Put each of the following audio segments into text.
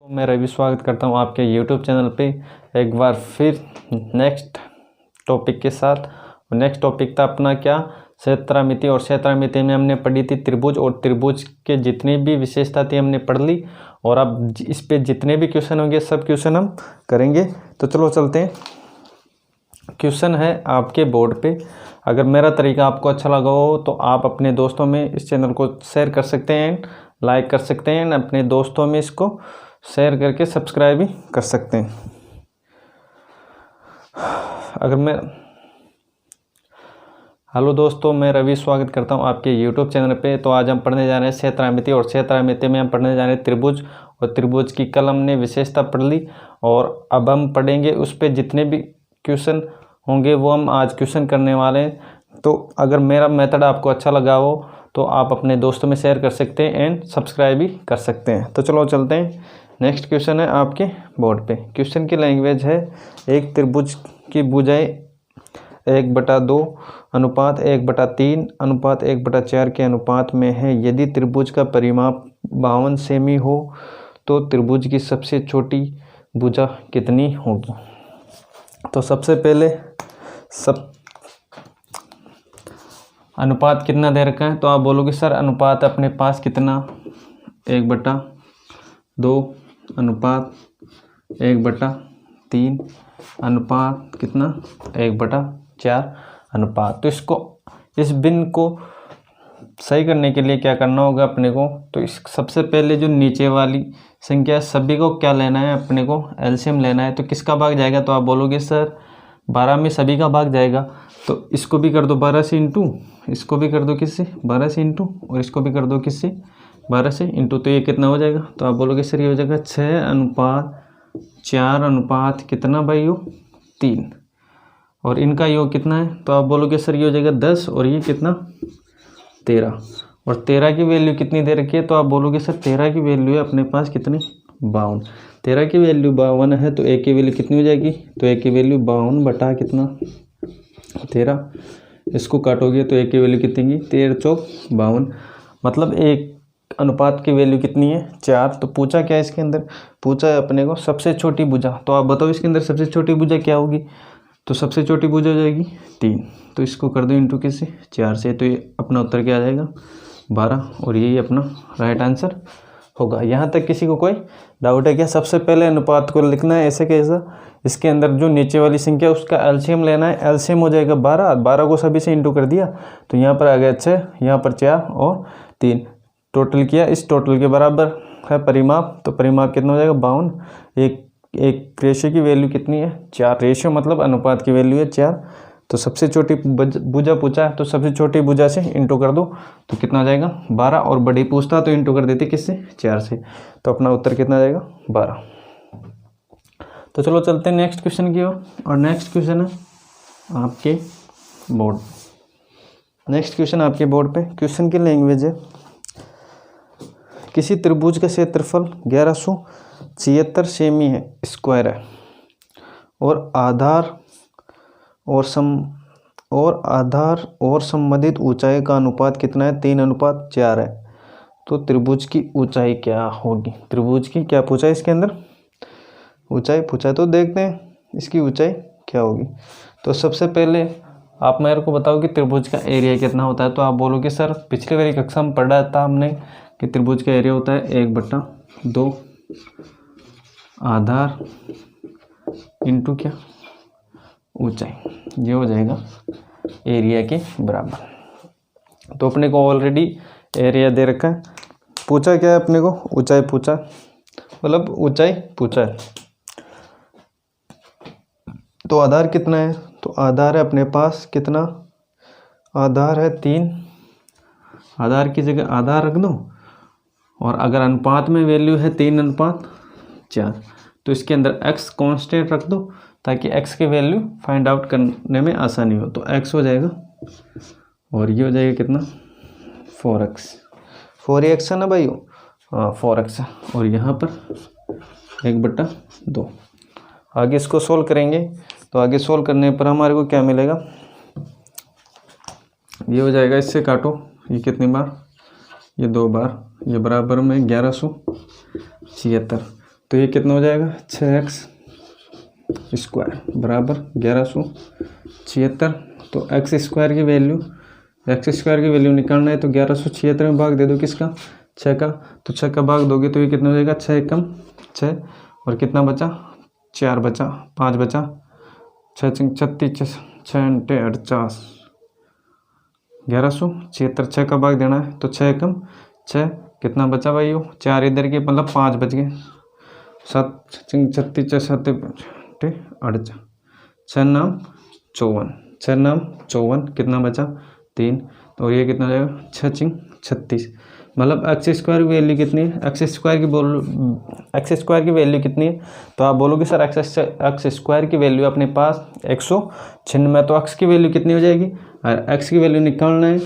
मैं रवि स्वागत करता हूं आपके YouTube चैनल पे एक बार फिर नेक्स्ट टॉपिक के साथ। नेक्स्ट टॉपिक था अपना क्या, क्षेत्रामिति। और क्षेत्रामिति में हमने पढ़ी थी त्रिभुज, और त्रिभुज के जितनी भी विशेषता थी हमने पढ़ ली। और अब इस पे जितने भी क्वेश्चन होंगे सब क्वेश्चन हम करेंगे। तो चलो चलते हैं। क्वेश्चन है आपके बोर्ड पे। अगर मेरा तरीका आपको अच्छा लगा हो तो आप अपने दोस्तों में इस चैनल को शेयर कर सकते हैं, लाइक कर सकते हैं, अपने दोस्तों में इसको शेयर करके सब्सक्राइब भी कर सकते हैं। हेलो दोस्तों, मैं रवि स्वागत करता हूं आपके YouTube चैनल पे। तो आज हम पढ़ने जा रहे हैं क्षेत्रामिति, और क्षेत्रामिति में हम पढ़ने जा रहे हैं त्रिभुज। और त्रिभुज की कल हमने विशेषता पढ़ ली, और अब हम पढ़ेंगे उस पे जितने भी क्वेश्चन होंगे वो हम आज क्वेश्चन करने वाले हैं। तो अगर मेरा मेथड आपको अच्छा लगा हो तो आप अपने दोस्तों में शेयर कर सकते हैं एंड सब्सक्राइब भी कर सकते हैं। तो चलो चलते हैं। नेक्स्ट क्वेश्चन है आपके बोर्ड पे। क्वेश्चन की लैंग्वेज है, एक त्रिभुज की भुजाएं 1/2 अनुपात 1/3 अनुपात 1/4 के अनुपात में है। यदि त्रिभुज का परिमाप 52 सेमी हो तो त्रिभुज की सबसे छोटी भुजा कितनी होगी। तो सबसे पहले अनुपात कितना दे रखा है, तो आप बोलोगे सर अनुपात अपने पास कितना, 1/2 अनुपात 1/3 अनुपात कितना 1/4 अनुपात। तो इस भिन्न को सही करने के लिए क्या करना होगा अपने को, तो इस सबसे पहले जो नीचे वाली संख्या सभी को क्या लेना है, अपने को एलसीएम लेना है। तो किसका भाग जाएगा, तो आप बोलोगे सर 12 में सभी का भाग जाएगा। तो इसको भी कर दो 12 से इंटू, इसको भी कर दो किससे 12 से इंटू, और इसको भी कर दो किससे 12 से इंटू। तो ये कितना हो जाएगा, तो आप बोलोगे सर ये हो जाएगा 6/4 अनुपात कितना भाई हो 3। और इनका योग कितना है, तो आप बोलोगे सर ये हो जाएगा 10, और ये कितना 13। और 13 की वैल्यू कितनी दे रखी है, तो आप बोलोगे सर 13 की वैल्यू है अपने पास कितनी 52। 13 की वैल्यू 52 है, तो ए की वैल्यू कितनी हो जाएगी, तो ए की वैल्यू 52 बटा कितना 13। इसको काटोगे तो ए की वैल्यू कितनी, 13 चौक 52। मतलब एक अनुपात की वैल्यू कितनी है 4। तो पूछा क्या है इसके अंदर, पूछा है अपने को सबसे छोटी भुजा। तो आप बताओ इसके अंदर सबसे छोटी भुजा क्या होगी, तो सबसे छोटी भुजा हो जाएगी 3। तो इसको कर दो इंटू किससे 4 से। तो ये अपना उत्तर क्या आ जाएगा 12, और यही अपना राइट आंसर होगा। यहाँ तक किसी को कोई डाउट है क्या। सबसे पहले अनुपात को लिखना है ऐसे कैसा, इसके अंदर जो नीचे वाली संख्या उसका एलसीएम लेना है। एलसीएम हो जाएगा 12 को सभी से इंटू कर दिया, तो यहाँ पर आ गया 6, यहाँ पर 4 और 3, टोटल किया, इस टोटल के बराबर है परिमाप। तो परिमाप कितना हो जाएगा 52। एक रेशियो की वैल्यू कितनी है 4, रेशियो मतलब अनुपात की वैल्यू है 4। तो सबसे छोटी भुजा पूछा है, तो सबसे छोटी भुजा से इंटू कर दो तो कितना आ जाएगा 12, और बड़ी पूछता तो इंटू कर देते किससे 4 से। तो अपना उत्तर कितना आ जाएगा 12। तो चलो चलते हैं नेक्स्ट क्वेश्चन की ओर। और नेक्स्ट क्वेश्चन है आपके बोर्ड। नेक्स्ट क्वेश्चन आपके बोर्ड पे। क्वेश्चन की लैंग्वेज है, किसी त्रिभुज का क्षेत्रफल 1176 सेमी है स्क्वायर है, और आधार और संबंधित ऊंचाई का अनुपात कितना है 3/4 है। तो त्रिभुज की ऊंचाई क्या होगी। त्रिभुज की क्या पूछा है इसके अंदर, ऊंचाई पूछा है। तो देखते हैं इसकी ऊंचाई क्या होगी। तो सबसे पहले आप मेरे को बताओ कि त्रिभुज का एरिया कितना होता है। तो आप बोलोगे सर पिछले वाली कक्षा में पढ़ा था हमने कि त्रिभुज का एरिया होता है 1/2 आधार इंटू क्या ऊंचाई, ये हो जाएगा एरिया के बराबर। तो अपने को ऑलरेडी एरिया दे रखा है। पूछा क्या है अपने को, ऊंचाई पूछा, मतलब ऊंचाई पूछा है। तो आधार कितना है, तो आधार है अपने पास कितना, आधार है 3। आधार की जगह आधार रख दो, और अगर अनुपात में वैल्यू है 3/4, तो इसके अंदर x कांस्टेंट रख दो ताकि x की वैल्यू फाइंड आउट करने में आसानी हो। तो x हो जाएगा, और ये हो जाएगा कितना 4x, 4x है ना भाई, 4x है। और यहाँ पर 1/2। आगे इसको सोल्व करेंगे, तो आगे सोल्व करने पर हमारे को क्या मिलेगा, ये हो जाएगा, इससे काटो, ये कितनी बार, ये 2 बार, ये बराबर में 1176। तो ये कितना हो जाएगा 6x स्क्वायर बराबर 1176। तो एक्स स्क्वायर की वैल्यू निकालना है, तो 1176 में भाग दे दो किसका 6 का। तो 6 का भाग दोगे तो ये कितना हो जाएगा 6 एकम 6 और कितना बचा 4 बचा 5 बचा 6 36 6 48 1176 6 का भाग देना है, तो 6 एकम 6 कितना बचा भाई 4 इधर के मतलब 5 बच गए 7 36 7 48 6 नाम 54 कितना बचा 3। तो ये कितना हो जाएगा 6 36 मतलब एक्स स्क्वायर की वैल्यू कितनी है, एक्स स्क्वायर की वैल्यू कितनी है। तो आप बोलोगे सर एक्स स्क्वायर की वैल्यू अपने पास 196। तो एक्स की वैल्यू कितनी हो जाएगी, और एक्स की वैल्यू निकालना है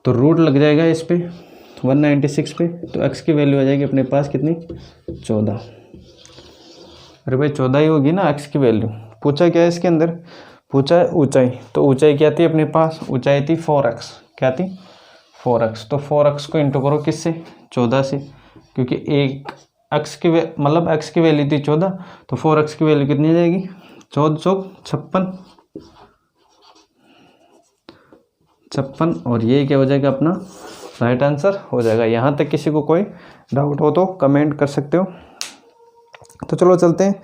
तो रूट लग जाएगा इस पे 196 पे। तो एक्स की वैल्यू आ जाएगी अपने पास कितनी 14। अरे भाई 14 ही होगी ना एक्स की वैल्यू। पूछा क्या है इसके अंदर, पूछा है ऊंचाई। तो ऊंचाई क्या थी अपने पास, ऊंचाई थी 4x। क्या थी 4x। तो 4x को इंटू करो किससे 14 से, क्योंकि एक x की मतलब x की वैल्यू थी 14, तो 4x की वैल्यू कितनी आ जाएगी 1456 और ये क्या हो जाएगा अपना राइट आंसर हो जाएगा। यहाँ तक किसी को कोई डाउट हो तो कमेंट कर सकते हो। तो चलो चलते हैं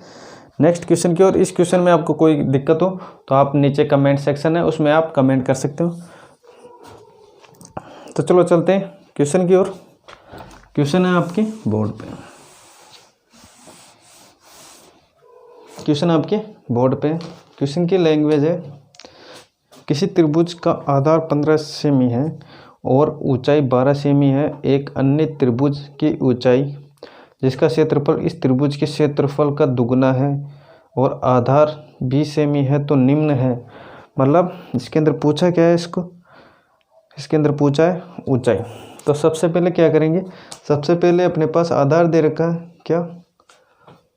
नेक्स्ट क्वेश्चन की ओर। इस क्वेश्चन में आपको कोई दिक्कत हो तो आप नीचे कमेंट सेक्शन है उसमें आप कमेंट कर सकते हो। तो चलो चलते हैं क्वेश्चन की ओर। क्वेश्चन है आपके बोर्ड पे, क्वेश्चन की लैंग्वेज है किसी त्रिभुज का आधार 15 सेमी है और ऊंचाई 12 सेमी है। एक अन्य त्रिभुज की ऊंचाई जिसका क्षेत्रफल इस त्रिभुज के क्षेत्रफल का दुगना है और आधार 20 सेमी है तो निम्न है। मतलब इसके अंदर पूछा क्या है, इसके अंदर पूछा है ऊंचाई। तो सबसे पहले क्या करेंगे, सबसे पहले अपने पास आधार दे रखा है क्या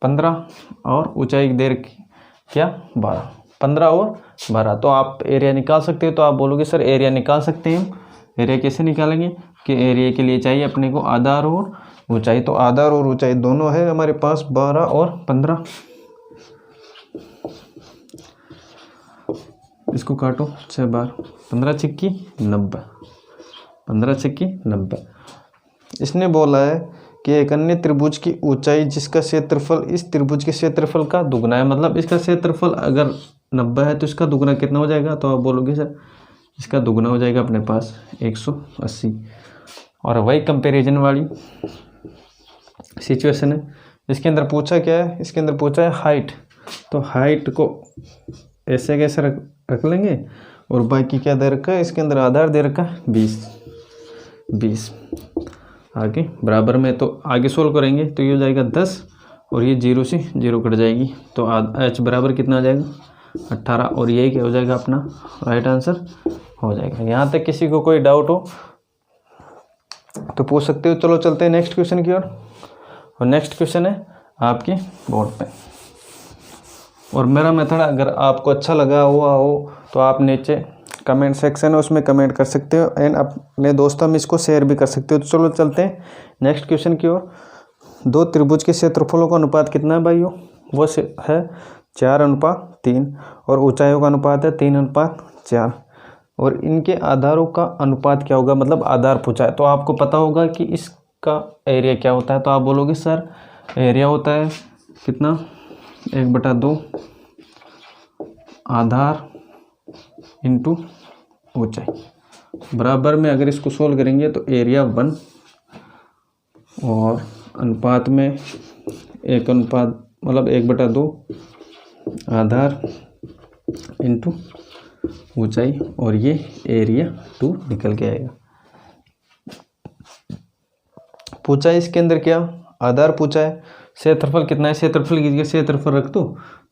15 और ऊंचाई दे रखी क्या 12, 15 और 12। तो आप एरिया निकाल सकते हो। तो आप बोलोगे सर एरिया निकाल सकते हैं, एरिया कैसे निकालेंगे कि एरिया के लिए चाहिए अपने को आधार और ऊंचाई। तो आधार और ऊंचाई दोनों है हमारे पास 12 और 15। इसको काटो 6 बार 15 छिक्की 90, 15 छिक्की 90। इसने बोला है कि एक अन्य त्रिभुज की ऊंचाई जिसका क्षेत्रफल इस त्रिभुज के क्षेत्रफल का दुगना है। मतलब इसका क्षेत्रफल अगर 90 है तो इसका दुगना कितना हो जाएगा। तो आप बोलोगे सर इसका दुगना हो जाएगा अपने पास 180। और वही कंपैरिजन वाली सिचुएशन है। इसके अंदर पूछा क्या है, इसके अंदर पूछा है हाइट। तो हाइट को ऐसे कैसे रख लेंगे और बाकी क्या दे रखा है, इसके अंदर आधार दे रखा है 20। आगे बराबर में तो आगे सोल्व करेंगे तो ये हो जाएगा 10 और ये 0 से 0 कट जाएगी। तो h बराबर कितना आ जाएगा 18 और यही क्या हो जाएगा अपना राइट आंसर हो जाएगा। यहाँ तक किसी को कोई डाउट हो तो पूछ सकते हो। चलो चलते हैं नेक्स्ट क्वेश्चन की ओर। और नेक्स्ट क्वेश्चन है आपके बोर्ड पे। और मेरा मेथड अगर आपको अच्छा लगा हुआ हो तो आप नीचे कमेंट सेक्शन है उसमें कमेंट कर सकते हो एंड अपने दोस्तों में इसको शेयर भी कर सकते हो। तो चलो चलते हैं नेक्स्ट क्वेश्चन की ओर। दो त्रिभुज के क्षेत्रफलों का अनुपात कितना है भाइयों, वो है 4:3 और ऊंचाइयों का अनुपात है 3:4 और इनके आधारों का अनुपात क्या होगा। मतलब आधार पूछा है तो आपको पता होगा कि इसका एरिया क्या होता है। तो आप बोलोगे सर एरिया होता है कितना 1/2 आधार इंटू ऊंचाई। बराबर में अगर इसको सोल्व करेंगे तो एरिया 1 और अनुपात में 1 अनुपात मतलब 1/2 आधार इंटू ऊंचाई और ये एरिया 2 निकल के आएगा। पूछा है इसके अंदर क्या आधार पूछा है, क्षेत्रफल कितना है, क्षेत्रफल की जगह क्षेत्रफल रख दो।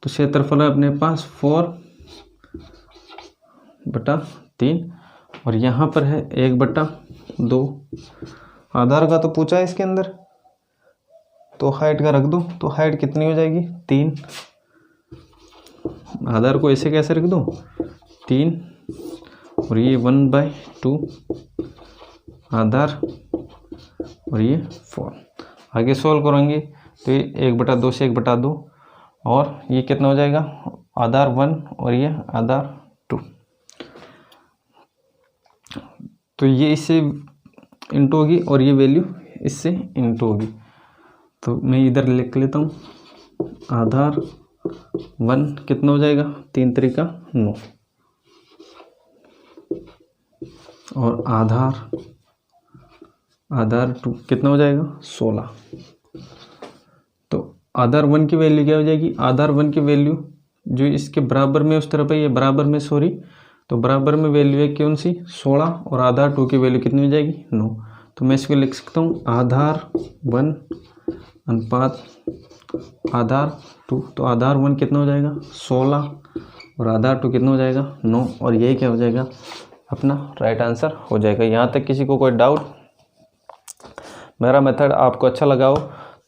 तो क्षेत्रफल है अपने पास 4/3 और यहाँ पर है 1/2। आधार का तो पूछा है इसके अंदर तो हाइट का रख दो। तो हाइट कितनी हो जाएगी 3। आधार को ऐसे कैसे रख दो 3 और ये 1/2 आधार और ये 4। आगे सॉल्व करेंगे तो ये 1/2 से 1/2, और ये कितना हो जाएगा, आधार 1 और ये आधार 2। तो ये इससे इंटू होगी और ये वैल्यू इससे इंटू होगी। तो मैं इधर लिख लेता हूँ, आधार 1 कितना हो जाएगा, 3 3 9, और आधार 2 कितना हो जाएगा, 16। तो आधार 1 की वैल्यू क्या हो जाएगी, आधार 1 की वैल्यू जो इसके बराबर में उस तरफ है, ये बराबर में सॉरी, तो बराबर में वैल्यू है कौन सी, 16, और आधार 2 की वैल्यू कितनी हो जाएगी, 9। तो मैं इसको लिख सकता हूँ आधार 1 अनुपात आधार 2। तो आधार 1 कितना हो जाएगा, 16, और आधार 2 कितना हो जाएगा, 9, और यही क्या हो जाएगा, अपना राइट आंसर हो जाएगा। यहाँ तक किसी को कोई डाउट? मेरा मेथड आपको अच्छा लगा हो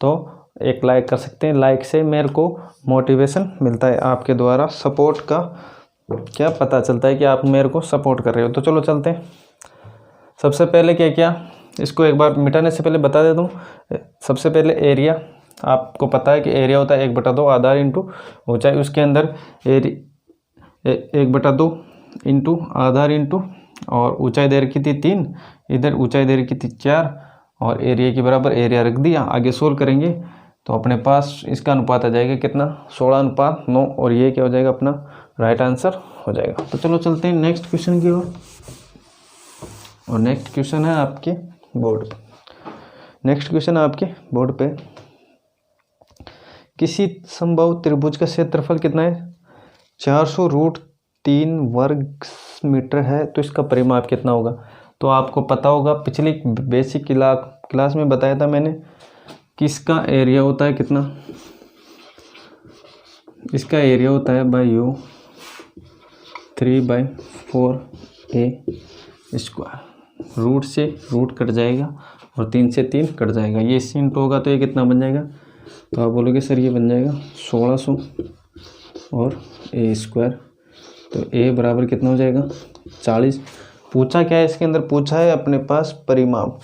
तो एक लाइक कर सकते हैं, लाइक से मेरे को मोटिवेशन मिलता है, आपके द्वारा सपोर्ट का क्या पता चलता है कि आप मेरे को सपोर्ट कर रहे हो। तो चलो चलते हैं। सबसे पहले क्या किया, इसको एक बार मिटाने से पहले बता देता हूँ। सबसे पहले एरिया, आपको पता है कि एरिया होता है 1/2 आधार इंटू ऊंचाई, उसके अंदर 1/2 इंटू आधार इंटू, और ऊंचाई दे रखी थी 3, इधर ऊंचाई दे रखी थी 4, और एरिया के बराबर एरिया रख दिया। आगे सोल्व करेंगे तो अपने पास इसका अनुपात आ जाएगा कितना, 16:9, और ये क्या हो जाएगा, अपना राइट आंसर हो जाएगा। तो चलो चलते हैं नेक्स्ट क्वेश्चन की ओर, और नेक्स्ट क्वेश्चन है आपके बोर्ड पे। नेक्स्ट क्वेश्चन है आपके बोर्ड पे, किसी संभव त्रिभुज का क्षेत्रफल कितना है, 400√3 वर्ग मीटर है, तो इसका परिमाप कितना होगा। तो आपको पता होगा, पिछली बेसिक क्लास में बताया था मैंने कि इसका एरिया होता है कितना, इसका एरिया होता है बाई यू 3/4a²। रूट से रूट कट जाएगा और 3 से 3 कट जाएगा, ये इससे इंटू होगा तो ये कितना बन जाएगा, तो आप बोलोगे सर ये बन जाएगा 1600 और a²। तो a बराबर कितना हो जाएगा, 40। पूछा क्या है इसके अंदर, पूछा है अपने पास परिमाप।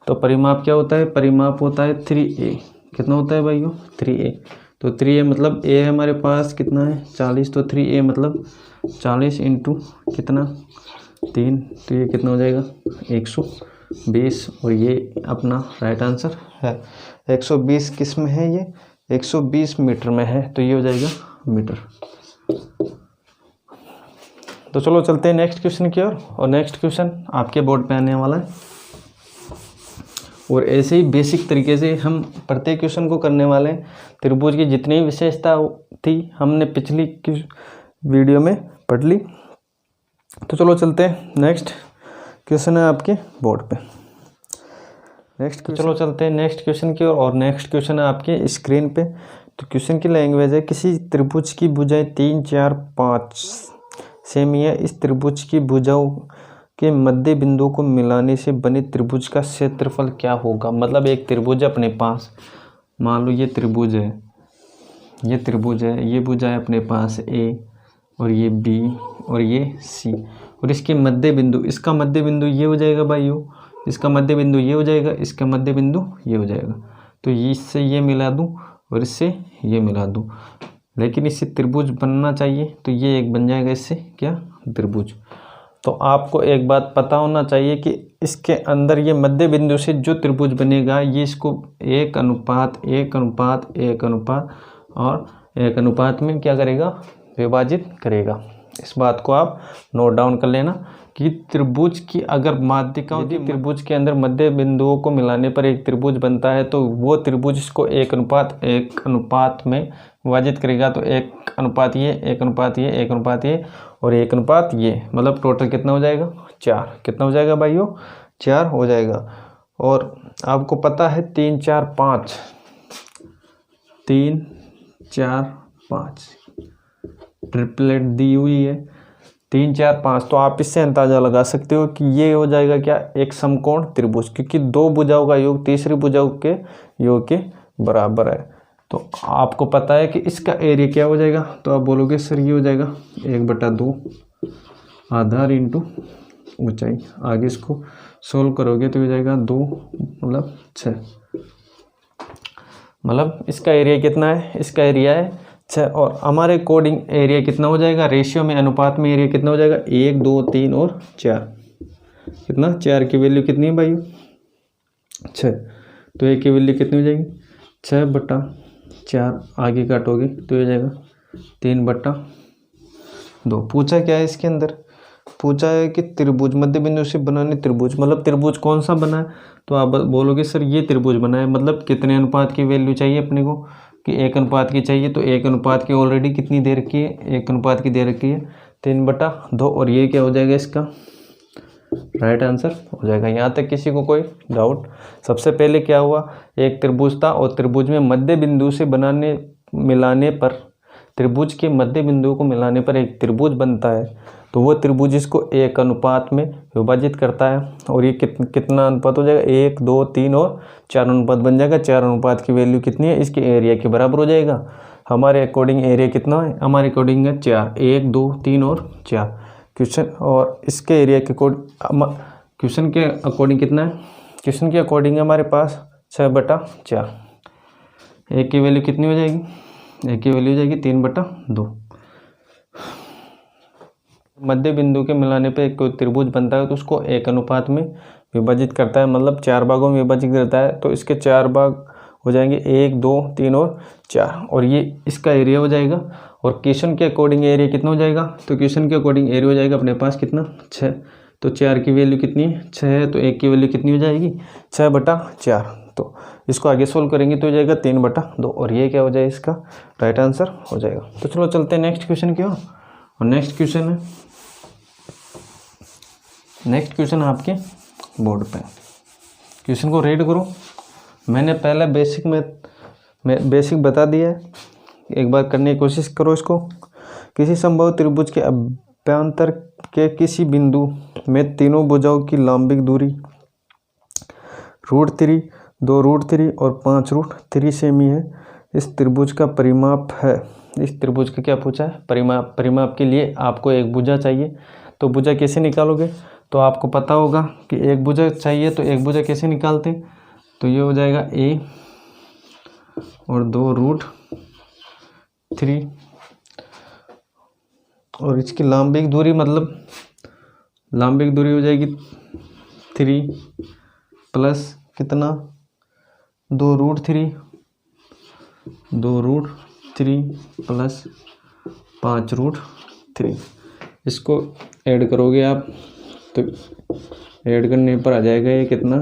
तो परिमाप क्या होता है, परिमाप होता है 3a। कितना होता है भाइयों, 3a। तो 3a मतलब a है हमारे पास कितना है, 40। तो 3a मतलब 40 इंटू कितना, 3, तो ये कितना हो जाएगा, 120, और ये अपना राइट आंसर है। 120 किस में है, ये 120 मीटर में है, तो ये हो जाएगा मीटर। तो चलो चलते हैं नेक्स्ट क्वेश्चन की ओर, और नेक्स्ट क्वेश्चन आपके बोर्ड पे आने वाला है। और ऐसे ही बेसिक तरीके से हम प्रत्येक क्वेश्चन को करने वाले हैं। त्रिभुज की जितनी विशेषता थी हमने पिछली वीडियो में पढ़ ली। तो चलो चलते हैं, नेक्स्ट क्वेश्चन है आपके बोर्ड पे। चलो चलते हैं नेक्स्ट क्वेश्चन की ओर, और नेक्स्ट क्वेश्चन है आपके स्क्रीन पे। तो क्वेश्चन की लैंग्वेज है, किसी त्रिभुज की भुजाएं 3, 4, 5 सेमी है, इस त्रिभुज की भुजाओं के मध्य बिंदु को मिलाने से बने त्रिभुज का क्षेत्रफल क्या होगा। मतलब एक त्रिभुज अपने पास, मान लो ये त्रिभुज है, ये त्रिभुज है, ये भुजा है अपने पास A, और ये B, और ये C, और इसके मध्य बिंदु, इसका मध्य बिंदु ये हो जाएगा भाई यू, इसका मध्य बिंदु ये हो जाएगा, इसका मध्य बिंदु ये हो जाएगा। तो इससे ये मिला दूं और इससे ये मिला दूं, लेकिन इससे त्रिभुज बनना चाहिए, तो ये एक बन जाएगा इससे क्या, त्रिभुज। तो आपको एक बात पता होना चाहिए कि इसके अंदर ये मध्य बिंदु से जो त्रिभुज बनेगा, ये इसको 1:1:1:1 और 1 में क्या करेगा, विभाजित करेगा। इस बात को आप नोट डाउन कर लेना कि त्रिभुज की अगर माध्यिका होती है, त्रिभुज के अंदर मध्य बिंदुओं को मिलाने पर एक त्रिभुज बनता है, तो वो त्रिभुज इसको 1:1 में विभाजित करेगा। तो 1:1 ये, 1:1 ये, 1:1 ये, और 1:1 ये, मतलब टोटल कितना हो जाएगा, 4। कितना हो जाएगा भाइयों, 4 हो जाएगा। और आपको पता है 3, 4, 5, 3, 4, 5 ट्रिपलेट दी हुई है, 3, 4, 5। तो आप इससे अंदाजा लगा सकते हो कि ये हो जाएगा क्या, एक समकोण त्रिभुज, क्योंकि 2 भुजाओं का योग तीसरी भुजाओं के योग के बराबर है। तो आपको पता है कि इसका एरिया क्या हो जाएगा, तो आप बोलोगे सर ये हो जाएगा 1/2 आधार इंटू ऊंचाई। आगे इसको सोल्व करोगे तो हो जाएगा 2 मतलब 6। मतलब इसका एरिया कितना है, इसका एरिया है 6 और हमारे अकॉर्डिंग एरिया कितना हो जाएगा, रेशियो में अनुपात में एरिया कितना हो जाएगा 1 2 3 और 4। कितना, 4 की वैल्यू कितनी है भाई 6, तो 1 की वैल्यू कितनी हो जाएगी 6/4, आगे काटोगे तो हो जाएगा 3/2। पूछा क्या है इसके अंदर, पूछा है कि त्रिभुज मध्य बिंदु से बनाने त्रिभुज, मतलब त्रिभुज कौन सा बना है, तो आप बोलोगे सर ये त्रिभुज बना है, मतलब कितने अनुपात की वैल्यू चाहिए अपने को कि 1 अनुपात की चाहिए, तो 1 अनुपात की ऑलरेडी कितनी दे रखी है, 1 अनुपात की दे रखी है 3/2 और ये क्या हो जाएगा इसका राइट आंसर हो जाएगा। यहाँ तक किसी को कोई डाउट। सबसे पहले क्या हुआ, एक त्रिभुज था और त्रिभुज में मध्य बिंदु से मिलाने पर, त्रिभुज के मध्य बिंदु को मिलाने पर एक त्रिभुज बनता है, तो वो त्रिभुज इसको 1 अनुपात में विभाजित करता है और ये कितना अनुपात हो जाएगा 1 2 3 और 4 अनुपात बन जाएगा। 4 अनुपात की वैल्यू कितनी है, इसके एरिया के बराबर हो जाएगा। हमारे अकॉर्डिंग एरिया कितना है, हमारे अकॉर्डिंग है 4, 1 2 3 और 4 क्वेश्चन, और इसके एरिया के क्वेश्चन के अकॉर्डिंग कितना है, क्वेश्चन के अकॉर्डिंग हमारे पास 6/4। एक की वैल्यू कितनी हो जाएगी, एक की वैल्यू हो जाएगी 3/2। मध्य बिंदु के मिलाने पे कोई त्रिभुज बनता है तो उसको 1 अनुपात में विभाजित करता है, मतलब 4 भागों में विभाजित करता है, तो इसके 4 भाग हो जाएंगे 1 2 3 और 4 और ये इसका एरिया हो जाएगा। और क्वेश्चन के अकॉर्डिंग एरिया कितना हो जाएगा, तो क्वेश्चन के अकॉर्डिंग एरिया हो जाएगा अपने पास कितना 6, तो 4 की वैल्यू कितनी है 6 है, तो 1 की वैल्यू कितनी हो जाएगी 6/4। तो इसको आगे सोल्व करेंगे तो हो जाएगा 3/2 और ये क्या हो जाएगा इसका राइट आंसर हो जाएगा। तो चलो चलते हैं नेक्स्ट क्वेश्चन की ओर। और नेक्स्ट क्वेश्चन है, नेक्स्ट क्वेश्चन आपके बोर्ड पे, क्वेश्चन को रीड करो। मैंने पहले बेसिक बता दिया है, एक बार करने की कोशिश करो इसको। किसी संभव त्रिभुज के अभ्यंतर के किसी बिंदु में तीनों भुजाओं की लंबिक दूरी √3, 2√3 और 5√3 सेमी है। इस त्रिभुज का परिमाप है, इस त्रिभुज का क्या पूछा है परिमाप के लिए आपको एक भुजा चाहिए, तो भुजा कैसे निकालोगे, तो आपको पता होगा कि एक भुजा चाहिए, तो एक भुजा कैसे निकालते हैं, तो ये हो जाएगा a और 2√3 और इसकी लंबिक दूरी, मतलब लंबिक दूरी हो जाएगी 3 प्लस कितना 2√3 प्लस 5√3। इसको ऐड करोगे आप तो ऐड करने पर आ जाएगा ये कितना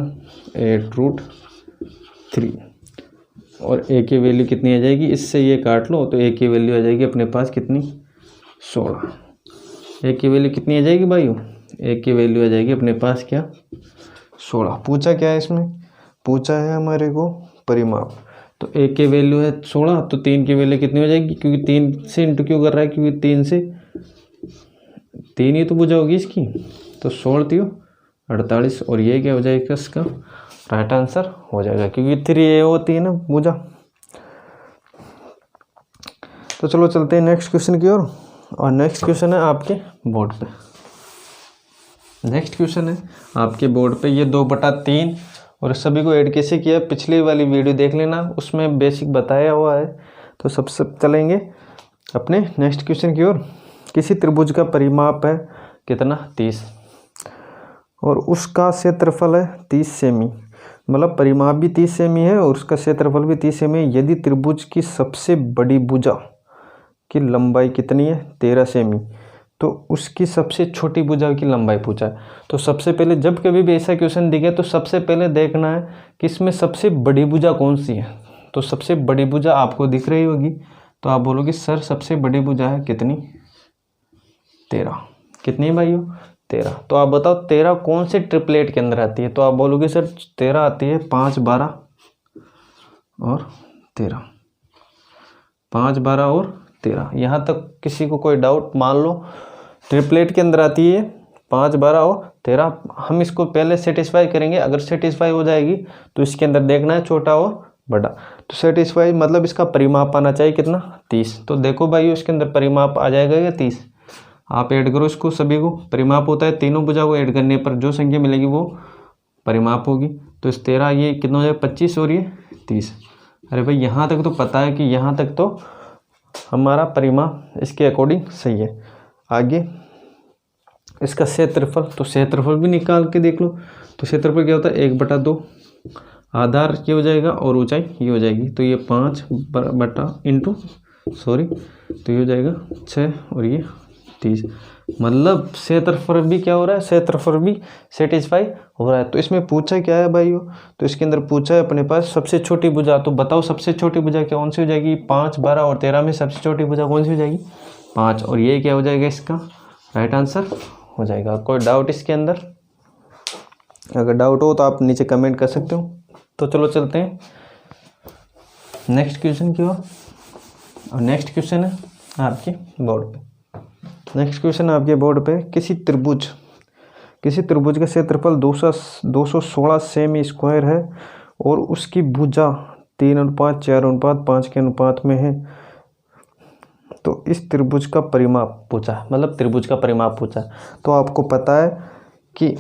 8√3 और a की वैल्यू कितनी आ जाएगी, इससे ये काट लो तो a की वैल्यू आ जाएगी अपने पास कितनी 16। a की वैल्यू कितनी आ जाएगी भाइयों, a की वैल्यू आ जाएगी अपने पास क्या 16। पूछा क्या है इसमें, पूछा है हमारे को परिमाप, तो a की वैल्यू है 16, तो 3 की वैल्यू कितनी हो जाएगी, क्योंकि 3 से इंटू क्यों कर रहा है, क्योंकि 3 से 3 ही तो भुजा होगी इसकी, तो 16 3 48 और ये क्या हो जाएगा इसका राइट आंसर हो जाएगा, क्योंकि 3a होती है ना भुजा। तो चलो चलते हैं नेक्स्ट क्वेश्चन की ओर। और नेक्स्ट क्वेश्चन है आपके बोर्ड पे, नेक्स्ट क्वेश्चन है आपके बोर्ड पे ये 2/3 और सभी को ऐड कैसे किया, पिछली वाली वीडियो देख लेना, उसमें बेसिक बताया हुआ है। तो सबसे चलेंगे अपने नेक्स्ट क्वेश्चन की ओर। किसी त्रिभुज का परिमाप है कितना 30 और उसका क्षेत्रफल है 30 सेमी, मतलब परिमाप भी 30 सेमी है और उसका क्षेत्रफल भी 30 सेमी है। यदि त्रिभुज की सबसे बड़ी भुजा की लंबाई कितनी है 13 सेमी, तो उसकी सबसे छोटी भुजा की लंबाई पूछा है। तो सबसे पहले जब कभी भी ऐसा क्वेश्चन दिखे तो सबसे पहले देखना है कि इसमें सबसे बड़ी भुजा कौन सी है। तो सबसे बड़ी भुजा आपको दिख रही होगी, तो आप बोलोगे सर सबसे बड़ी भुजा है कितनी 13। कितनी भाइयों 13। तो आप बताओ 13 कौन से ट्रिपलेट के अंदर आती है, तो आप बोलोगे सर 13 आती है 5 12 और 13, 5 12 और 13। यहाँ तक किसी को कोई डाउट, मान लो ट्रिपलेट के अंदर आती है 5 12 और 13। हम इसको पहले सेटिस्फाई करेंगे, अगर सेटिस्फाई हो जाएगी तो इसके अंदर देखना है छोटा और बड़ा। तो सेटिस्फाई मतलब इसका परिमाप आना चाहिए कितना 30। तो देखो भाई इसके अंदर परिमाप आ जाएगा या 30। आप ऐड करो इसको सभी को, परिमाप होता है तीनों भुजा को ऐड करने पर जो संख्या मिलेगी वो परिमाप होगी। तो इस 13 ये कितना हो जाएगा 25 और ये 30। अरे भाई यहाँ तक तो पता है कि यहाँ तक तो हमारा परिमाप इसके अकॉर्डिंग सही है। आगे इसका क्षेत्रफल, तो क्षेत्रफल भी निकाल के देख लो। तो क्षेत्रफल क्या होता है 1/2, आधार ये हो जाएगा और ऊंचाई ये हो जाएगी। तो ये 5 बटा इंटू तो ये हो जाएगा 6 और ये 30। मतलब क्षेत्रफल भी क्या हो रहा है, क्षेत्रफल भी सेटिस्फाई हो रहा है। तो इसमें पूछा क्या है भाइयों, तो इसके अंदर पूछा है अपने पास सबसे छोटी भुजा। तो बताओ सबसे छोटी भुजा कौन सी हो जाएगी? 5, 12 और 13 में सबसे छोटी भुजा कौन सी हो जाएगी? 5। और ये क्या हो जाएगा इसका राइट आंसर हो जाएगा। कोई डाउट इसके अंदर? अगर डाउट हो तो आप नीचे कमेंट कर सकते हो। तो चलो चलते हैं नेक्स्ट क्वेश्चन की ओर। और नेक्स्ट क्वेश्चन है आपके बोर्ड पे। नेक्स्ट क्वेश्चन है आपके बोर्ड पे, किसी त्रिभुज का क्षेत्रफल 216 सेमी स्क्वायर है और उसकी भुजा 3:4:5 के अनुपात में है। तो इस त्रिभुज का परिमाप पूछा है, मतलब त्रिभुज का परिमाप पूछा है। तो आपको पता है कि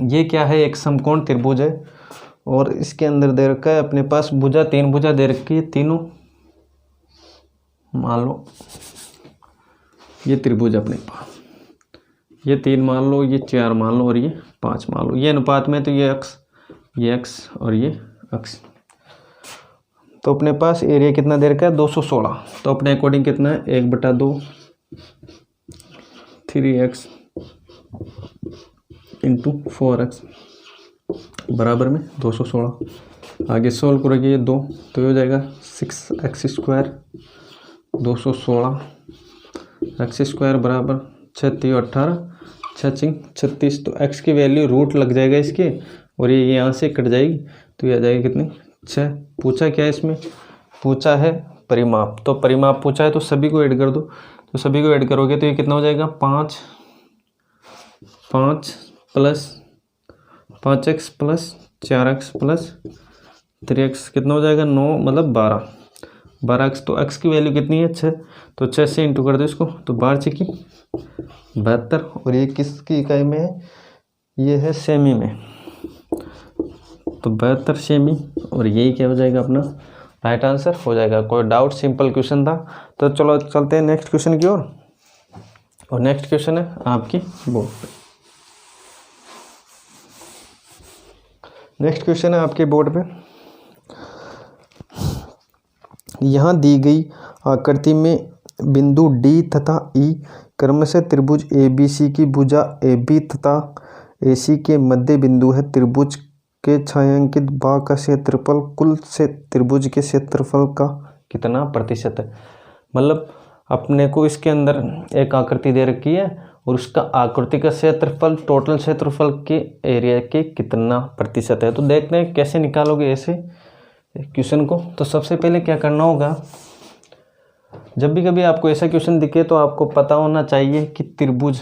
ये क्या है, एक समकोण त्रिभुज है और इसके अंदर दे रखा है अपने पास भुजा, 3 भुजा दे रखी है। तीनों मान लो ये त्रिभुज अपने पास, ये 3 मान लो, ये 4 मान लो और ये 5 मान लो। ये अनुपात में तो ये अक्स और ये अक्स। तो अपने पास एरिया कितना दे रखा है 216। तो अपने अकॉर्डिंग कितना है 1/2 3x इंटू 4x बराबर में 216। आगे सोल्व करोगे ये 2 तो ये हो जाएगा 6x² 216 x² बराबर 36 18 6 36। तो x की वैल्यू रूट लग जाएगा इसके और ये यहाँ से कट जाएगी। तो ये आ जाएगी कितनी 6। पूछा क्या है इसमें, पूछा है परिमाप। तो परिमाप पूछा है तो सभी को ऐड कर दो। तो सभी को ऐड करोगे तो ये कितना हो जाएगा 5 plus 5x plus 4x plus 3x कितना हो जाएगा 9 मतलब 12x। तो x की वैल्यू कितनी है 6। तो 6 से इंटू कर दो इसको। तो 12 की 72 और ये किसकी इकाई में है, ये है सेमी में। तो 72 सेमी और यही क्या हो जाएगा अपना राइट आंसर हो जाएगा। कोई डाउट? सिंपल क्वेश्चन था। तो चलो चलते हैं नेक्स्ट क्वेश्चन की ओर। और नेक्स्ट क्वेश्चन है आपकी बोर्ड पे। नेक्स्ट क्वेश्चन है आपके बोर्ड पे, यहाँ दी गई आकृति में बिंदु डी तथा ई क्रमशः त्रिभुज ABC की भुजा AB तथा AC के मध्य बिंदु है। त्रिभुज के छायांकित भाग का क्षेत्रफल कुल से त्रिभुज के क्षेत्रफल का कितना प्रतिशत है। मतलब अपने को इसके अंदर एक आकृति दे रखी है और उसका आकृति का क्षेत्रफल टोटल क्षेत्रफल के एरिया के कितना प्रतिशत है। तो देखते हैं कैसे निकालोगे ऐसे क्वेश्चन को। तो सबसे पहले क्या करना होगा, जब भी कभी आपको ऐसा क्वेश्चन दिखे तो आपको पता होना चाहिए कि त्रिभुज,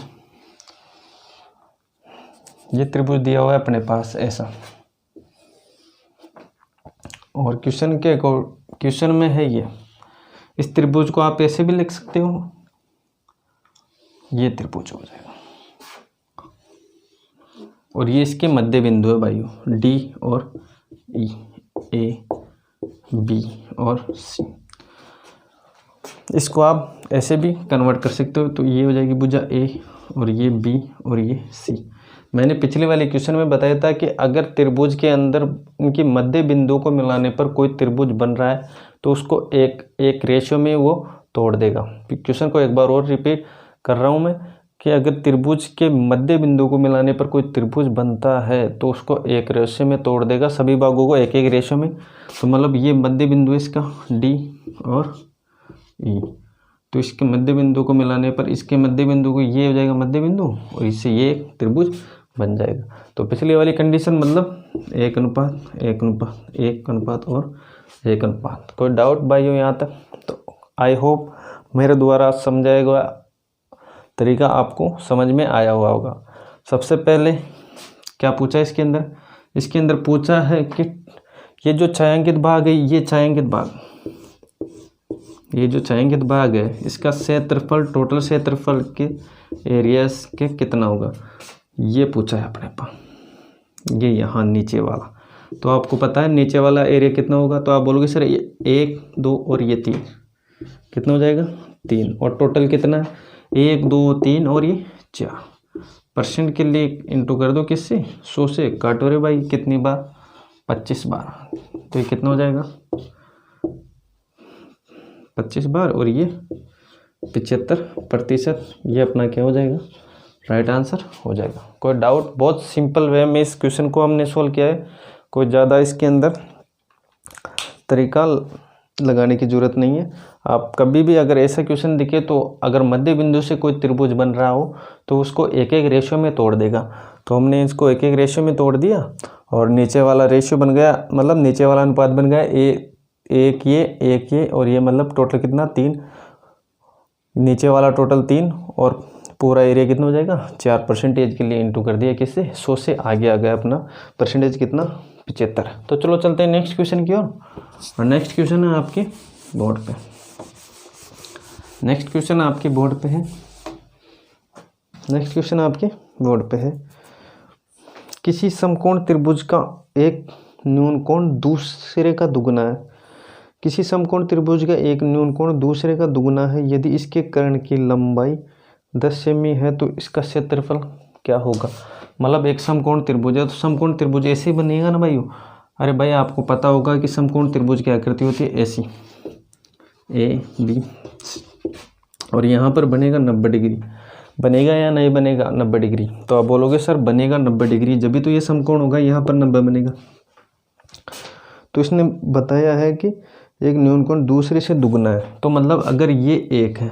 ये त्रिभुज दिया हुआ है अपने पास ऐसा, और क्वेश्चन में है ये। इस त्रिभुज को आप ऐसे भी लिख सकते हो, ये त्रिभुज हो जाएगा और ये इसके मध्य बिंदु है भाइयों, डी और ई, ए बी और सी। इसको आप ऐसे भी कन्वर्ट कर सकते हो। तो ये हो जाएगी भुजा ए और ये बी और ये सी। मैंने पिछले वाले क्वेश्चन में बताया था कि अगर त्रिभुज के अंदर उनकी मध्य बिंदु को मिलाने पर कोई त्रिभुज बन रहा है तो उसको एक रेशियो में वो तोड़ देगा। क्वेश्चन को एक बार और रिपीट कर रहा हूँ मैं कि अगर त्रिभुज के मध्य बिंदु को मिलाने पर कोई त्रिभुज बनता है तो उसको एक रेशियो में तोड़ देगा, सभी भागों को एक एक रेशियो में। तो मतलब ये मध्य बिंदु है इसका डी और ई। तो इसके मध्य बिंदु को मिलाने पर इसके मध्य बिंदु को ये हो जाएगा मध्य बिंदु और इससे ये त्रिभुज बन जाएगा। तो पिछली वाली कंडीशन मतलब 1:1:1 और 1:। कोई डाउट भाइयों यहाँ तक? तो आई होप मेरे द्वारा समझाया गया तरीका आपको समझ में आया हुआ होगा। सबसे पहले क्या पूछा इसके अंदर पूछा है कि ये जो छायांकित भाग है, ये जो छायांकित भाग है इसका क्षेत्रफल टोटल क्षेत्रफल के एरियाज के कितना होगा, ये पूछा है अपने पास। ये यहाँ नीचे वाला तो आपको पता है नीचे वाला एरिया कितना होगा, तो आप बोलोगे सर ये 1 2 और ये 3 कितना हो जाएगा 3, और टोटल कितना है 1 2 3 और ये 4। परसेंट के लिए इंटू कर दो किससे 100 से, काटो रे भाई कितनी बार 25 बार, तो ये कितना हो जाएगा 25 बार और ये 75%। ये अपना क्या हो जाएगा राइट आंसर हो जाएगा। कोई डाउट? बहुत सिंपल वे में इस क्वेश्चन को हमने सोल्व किया है, कोई ज़्यादा इसके अंदर तरीका लगाने की ज़रूरत नहीं है। आप कभी भी अगर ऐसा क्वेश्चन दिखे तो अगर मध्य बिंदु से कोई त्रिभुज बन रहा हो तो उसको एक एक रेशियो में तोड़ देगा। तो हमने इसको एक एक रेशियो में तोड़ दिया और नीचे वाला रेशियो बन गया, मतलब नीचे वाला अनुपात बन गया एक ये और ये मतलब टोटल कितना 3, नीचे वाला टोटल 3 और पूरा एरिया कितना हो जाएगा 4। परसेंटेज के लिए इंटू कर दिया किससे 100 से, आगे आ गया अपना परसेंटेज कितना 75। तो चलो चलते हैं नेक्स्ट क्वेश्चन की ओर। और नेक्स्ट क्वेश्चन है आपके बोर्ड पे, नेक्स्ट क्वेश्चन आपके बोर्ड पे है, नेक्स्ट क्वेश्चन आपके बोर्ड पे है। किसी समकोण त्रिभुज का एक न्यून कोण दूसरे का दुगुना है। किसी समकोण त्रिभुज का एक न्यून कोण दूसरे का दुगुना है। यदि इसके कर्ण की लंबाई 10 सेमी है तो इसका क्षेत्रफल क्या होगा। मतलब एक समकोण त्रिभुज है तो समकोण त्रिभुज ऐसे ही बनेगा ना भाई। अरे भाई आपको पता होगा कि समकोण त्रिभुज की आकृति होती है ऐसी AB, और यहाँ पर बनेगा 90 डिग्री। बनेगा या नहीं बनेगा 90 डिग्री? तो आप बोलोगे सर बनेगा 90 डिग्री, जब भी तो ये समकोण होगा, यहाँ पर 90 बनेगा। तो इसने बताया है कि एक न्यून कोण दूसरे से दुगना है, तो मतलब अगर ये 1 है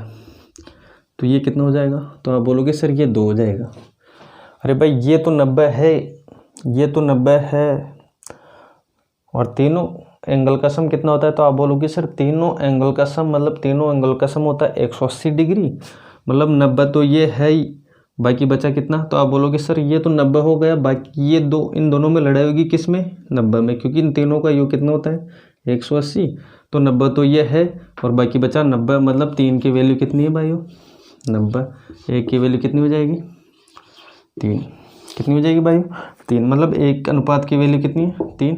तो ये कितना हो जाएगा, तो आप बोलोगे सर ये 2 हो जाएगा। अरे भाई ये तो 90 है, ये तो 90 है, और तीनों एंगल का सम कितना होता है, तो आप बोलोगे सर तीनों एंगल का सम, मतलब तीनों एंगल का सम होता है 180 डिग्री। मतलब 90 तो ये है ही, बाकी बचा कितना, तो आप बोलोगे सर ये तो 90 हो गया, बाकी ये दो, इन दोनों में लड़ाई होगी किस में 90 में, क्योंकि इन तीनों का योग कितना होता है 180। तो 90 तो ये है और बाकी बचा 90, मतलब 3 की वैल्यू कितनी है भाई 90, 1 की वैल्यू कितनी हो जाएगी 3, कितनी हो जाएगी भाई 3, मतलब 1 अनुपात की वैल्यू कितनी है 3।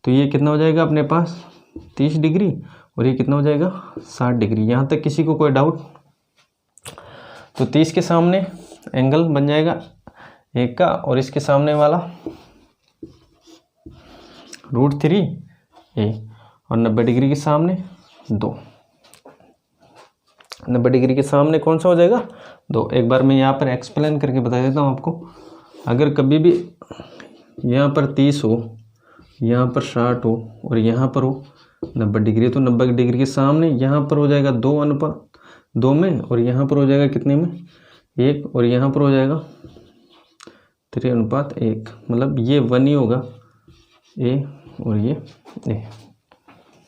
तो ये कितना हो जाएगा अपने पास 30 डिग्री और ये कितना हो जाएगा 60 डिग्री। यहाँ तक किसी को कोई डाउट? तो 30 के सामने एंगल बन जाएगा 1 का, और इसके सामने वाला √3a, और 90 डिग्री के सामने 2, 90 डिग्री के सामने कौन सा हो जाएगा 2। एक बार मैं यहाँ पर एक्सप्लेन करके बता देता हूँ आपको। अगर कभी भी यहाँ पर 30 हो, यहाँ पर 60 हो और यहाँ पर हो 90 डिग्री, तो 90 डिग्री के सामने यहाँ पर हो जाएगा 2:2 में, और यहाँ पर हो जाएगा कितने में 1, और यहाँ पर हो जाएगा 3:1, मतलब ये 1 ही होगा A और ये A।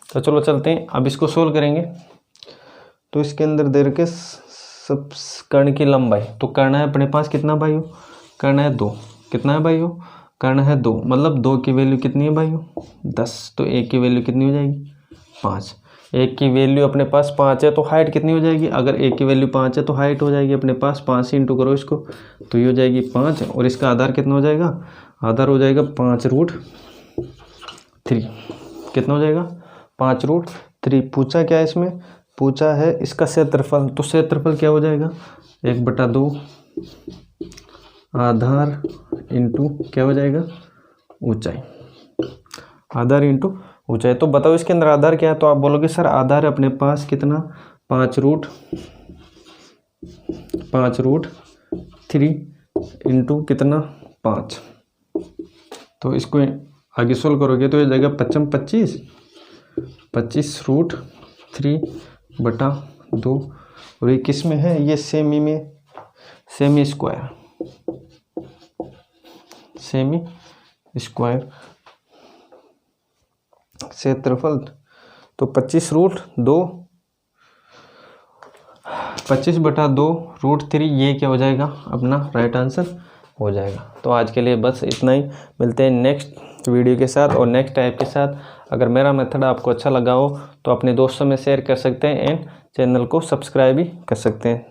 तो चलो चलते हैं, अब इसको सोल्व करेंगे। तो इसके अंदर दे रखे सब कर्ण की लंबाई, तो कर्ण है अपने पास कितना भाइयों, कर्ण है 2, कितना है भाइयों कर्ण है 2, मतलब 2 की वैल्यू कितनी है भाइयों 10, तो 1 की वैल्यू कितनी हो जाएगी 5। 1 की वैल्यू अपने पास 5 है तो हाइट कितनी हो जाएगी, अगर 1 की वैल्यू 5 है तो हाइट हो जाएगी अपने पास 5 से इंटू करो इसको, तो ये हो जाएगी 5, और इसका आधार कितना हो जाएगा, आधार हो जाएगा 5√3, कितना हो जाएगा 5√3। पूछा क्या है इसमें, पूछा है इसका क्षेत्रफल, तो क्षेत्रफल क्या हो जाएगा 1/2 आधार इंटू क्या हो जाएगा ऊंचाई, आधार इंटू ऊंचाई। तो बताओ इसके अंदर आधार क्या है, तो आप बोलोगे सर आधार है अपने पास कितना 5√3 इंटू कितना 5। तो इसको आगे सोल्व करोगे तो ये जाएगा 25√3/2, और ये किस में है, ये सेमी में, सेमी स्क्वायर, सेमी स्क्वायर क्षेत्रफल। तो 25/2√3, ये क्या हो जाएगा अपना राइट आंसर हो जाएगा। तो आज के लिए बस इतना ही, मिलते हैं नेक्स्ट वीडियो के साथ और नेक्स्ट टाइप के साथ। अगर मेरा मेथड आपको अच्छा लगा हो तो अपने दोस्तों में शेयर कर सकते हैं एंड चैनल को सब्सक्राइब भी कर सकते हैं।